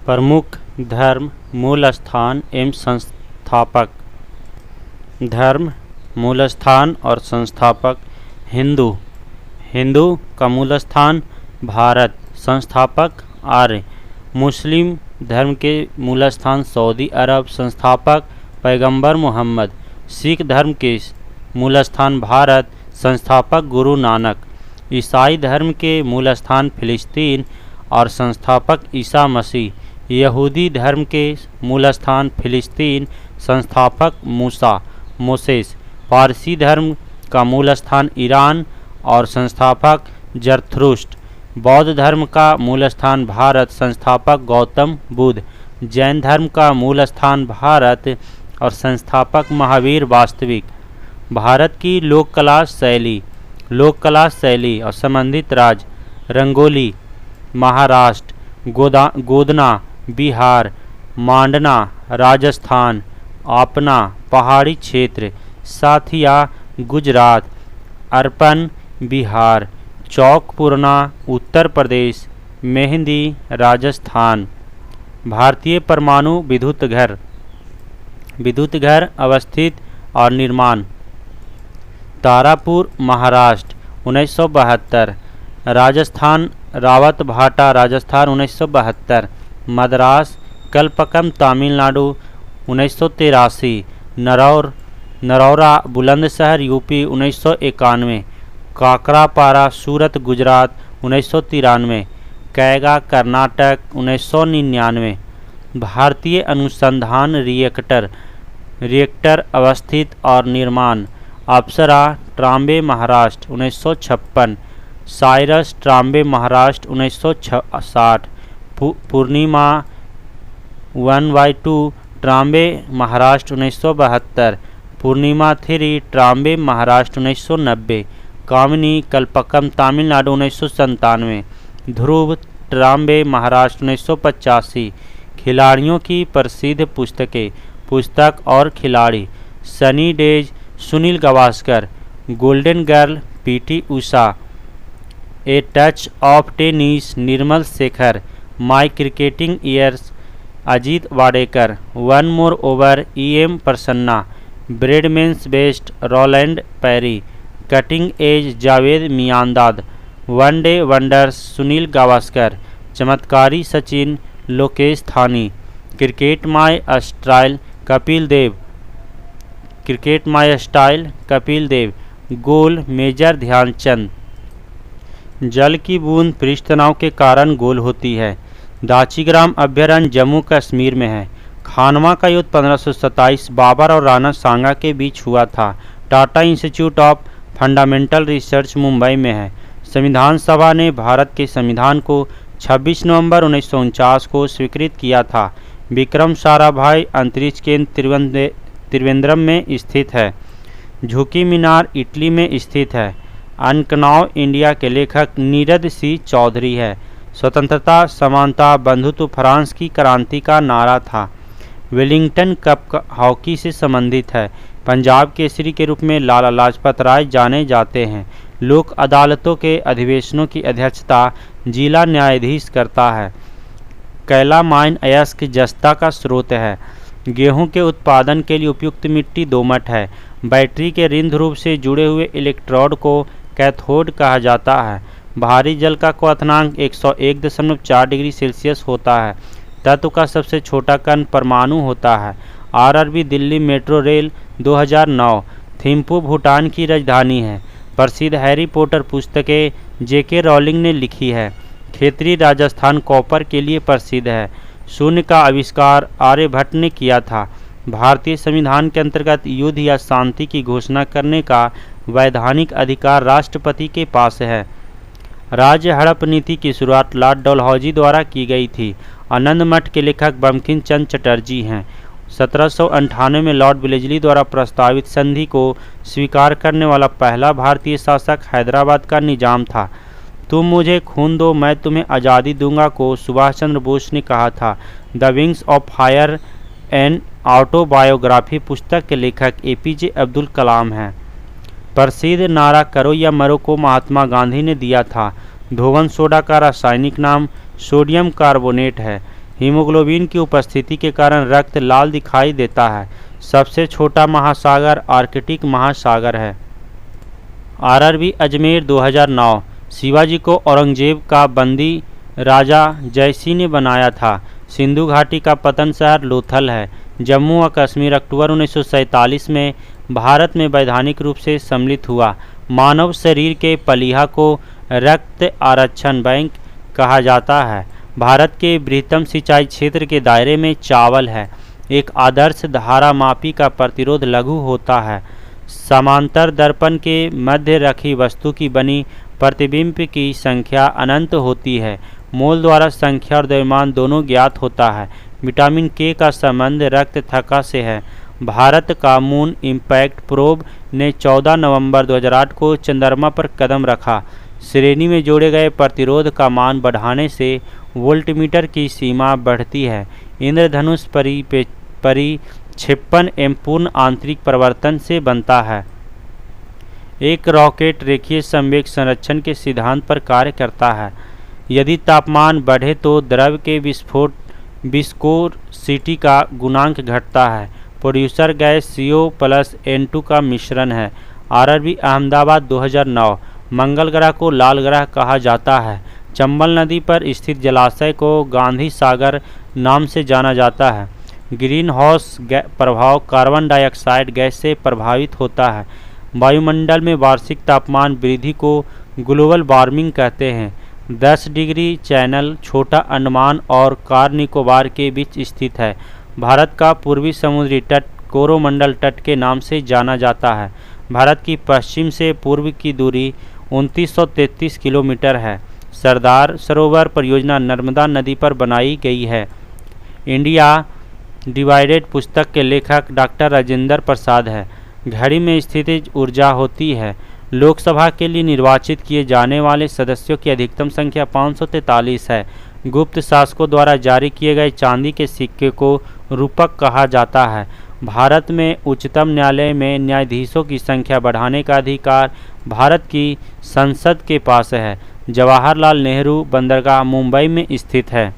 प्रमुख धर्म, मूल स्थान एवं संस्थापक। धर्म, मूल स्थान और संस्थापक। हिंदू, हिंदू का मूल स्थान भारत, संस्थापक आर्य। मुस्लिम धर्म के मूल स्थान सऊदी अरब, संस्थापक पैगंबर मोहम्मद। सिख धर्म के मूल स्थान भारत, संस्थापक गुरु नानक। ईसाई धर्म के मूल स्थान फिलिस्तीन और संस्थापक ईसा मसीह। यहूदी धर्म के मूल स्थान फिलिस्तीन, संस्थापक मूसा मोसेस। पारसी धर्म का मूल स्थान ईरान और संस्थापक जरथुष्ट्र। बौद्ध धर्म का मूल स्थान भारत, संस्थापक गौतम बुद्ध। जैन धर्म का मूल स्थान भारत और संस्थापक महावीर वास्तविक। भारत की लोक कला शैली और संबंधित राज्य। रंगोली महाराष्ट्र, गोदना बिहार, मांडना राजस्थान, आपना पहाड़ी क्षेत्र, साथिया गुजरात, अर्पण बिहार, चौक पूर्णा उत्तर प्रदेश, मेहंदी राजस्थान। भारतीय परमाणु विद्युत घर अवस्थित और निर्माण। तारापुर महाराष्ट्र 1972। राजस्थान रावत भाटा राजस्थान 1972। मद्रास कलपकम तमिलनाडु 1983। नरौरा बुलंदशहर यूपी 1991। काकरापारा सूरत गुजरात 1993। कैगा कर्नाटक 1999। भारतीय अनुसंधान रिएक्टर अवस्थित और निर्माण। अप्सरा ट्राम्बे महाराष्ट्र 1956। साइरस ट्राम्बे महाराष्ट्र 1960। पूर्णिमा 1/2 ट्राम्बे महाराष्ट्र 1972। पूर्णिमा 3 ट्राम्बे महाराष्ट्र 1990। कामिनी कलपकम तमिलनाडु 1997। ध्रुव ट्राम्बे महाराष्ट्र 1985। खिलाड़ियों की प्रसिद्ध पुस्तक और खिलाड़ी। Sunny days Sunil Gavaskar. Golden girl PT Usha. A touch of tennis Nirmal Shekhar. My cricketing years Ajit Wadekar. One more over EM Prasanna. Bradman's best Roland Perry. Cutting edge Javed Miandad. One day wonders Sunil Gavaskar. चमत्कारी Sachin Lokesh Thani. Cricket my style Kapil Dev. Goal major Dhyanchand. जल की बूंद पृष्ठ तनाव के कारण गोल होती है। दाचीग्राम अभयारण्य जम्मू कश्मीर में है। खानवा का युद्ध 1527 बाबर और राणा सांगा के बीच हुआ था। Tata institute of fundamental research Mumbai में है। संविधान सभा ने भारत के संविधान को 26 नवंबर 1949 को स्वीकृत किया था। विक्रम साराभाई अंतरिक्ष केंद्र त्रिवेंद्रम में स्थित है। झुकी मीनार इटली में स्थित है। अनकनौर इंडिया के लेखक नीरद सी चौधरी है। स्वतंत्रता समानता बंधुत्व फ्रांस की क्रांति का नारा था। वेलिंगटन कप हॉकी से संबंधित है। पंजाब केसरी के रूप में लाला लाजपत राय जाने जाते हैं। लोक अदालतों के अधिवेशनों की अध्यक्षता जिला न्यायाधीश करता है। कैलामाइन अयस्क जस्ता का स्रोत है। गेहूं के उत्पादन के लिए उपयुक्त मिट्टी दोमट है। बैटरी के ऋण ध्रुव से जुड़े हुए इलेक्ट्रोड को कैथोड कहा जाता है। भारी जल का क्वथनांक 101.4 डिग्री सेल्सियस होता है। तत्व का सबसे छोटा कण परमाणु होता है। RRB Delhi metro rail 2009। Thimphu Bhutan की राजधानी है। प्रसिद्ध हैरी पॉटर पुस्तकें JK रॉलिंग ने लिखी है। खेतरी राजस्थान कॉपर के लिए प्रसिद्ध है। शून्य का आविष्कार आर्यभट्ट ने किया था। भारतीय संविधान के अंतर्गत युद्ध या शांति की घोषणा करने का वैधानिक अधिकार राष्ट्रपति के पास है। राज्य हड़प नीति की शुरुआत लॉर्ड डलहौजी द्वारा की गई थी। आनंद मठ के लेखक बंकिम चंद्र चटर्जी हैं। 1798 में लॉर्ड विलेजली द्वारा प्रस्तावित संधि को स्वीकार करने वाला पहला भारतीय शासक हैदराबाद का निजाम था। तुम मुझे खून दो मैं तुम्हें आज़ादी दूंगा को सुभाष चंद्र बोस ने कहा था। The wings of fire and autobiography पुस्तक के लेखक APJ अब्दुल कलाम हैं। प्रसिद्ध नारा करो या मरो को महात्मा गांधी ने दिया था। धोवन सोडा का रासायनिक नाम सोडियम कार्बोनेट है। हीमोग्लोबिन की उपस्थिति के कारण रक्त लाल दिखाई देता है। सबसे छोटा महासागर आर्कटिक महासागर है। आरआरबी अजमेर 2009। शिवाजी को औरंगजेब का बंदी राजा जयसिंह ने बनाया था। सिंधु घाटी का पतन शहर लोथल है। जम्मू व कश्मीर अक्टूबर 1947 में भारत में वैधानिक रूप से सम्मिलित हुआ। मानव शरीर के पलिहा को रक्त आरक्षण बैंक कहा जाता है। भारत के बृहत्तम सिंचाई क्षेत्र के दायरे में चावल है। एक आदर्श धारा मापी का प्रतिरोध लघु होता है। समांतर दर्पण के मध्य रखी वस्तु की बनी प्रतिबिंब की संख्या अनंत होती है। मोल द्वारा संख्या और द्रव्यमान दोनों ज्ञात होता है। विटामिन के का संबंध रक्त थक्का से है। भारत का मून इम्पैक्ट प्रोब ने 14 नवंबर 2008 को चंद्रमा पर कदम रखा। श्रेणी में जोड़े गए प्रतिरोध का मान बढ़ाने से वोल्टमीटर की सीमा बढ़ती है। इंद्रधनुष परिक्षेपण एवं पूर्ण आंतरिक परिवर्तन से बनता है। एक रॉकेट रेखीय संवेग संरक्षण के सिद्धांत पर कार्य करता है। यदि तापमान बढ़े तो द्रव के विस्कोसिटी का गुणांक घटता है। प्रोड्यूसर गैस CO+N2 का मिश्रण है। आरआरबी अहमदाबाद 2009। मंगल ग्रह को लाल ग्रह कहा जाता है। चंबल नदी पर स्थित जलाशय को गांधी सागर नाम से जाना जाता है। ग्रीन हाउस प्रभाव कार्बन डाइऑक्साइड गैस से प्रभावित होता है। वायुमंडल में वार्षिक तापमान वृद्धि को ग्लोबल वार्मिंग कहते हैं। 10 डिग्री चैनल छोटा अंडमान और कार निकोबार के बीच स्थित है। भारत का पूर्वी समुद्री तट कोरोमंडल तट के नाम से जाना जाता है। भारत की पश्चिम से पूर्व की दूरी 2933 किलोमीटर है। सरदार सरोवर परियोजना नर्मदा नदी पर बनाई गई है। इंडिया डिवाइडेड पुस्तक के लेखक डॉक्टर राजेंद्र प्रसाद है। घड़ी में स्थितिज ऊर्जा होती है। लोकसभा के लिए निर्वाचित किए जाने वाले सदस्यों की अधिकतम संख्या 543 है। गुप्त शासकों द्वारा जारी किए गए चांदी के सिक्के को रूपक कहा जाता है। भारत में उच्चतम न्यायालय में न्यायाधीशों की संख्या बढ़ाने का अधिकार भारत की संसद के पास है। जवाहरलाल नेहरू बंदरगाह मुंबई में स्थित है।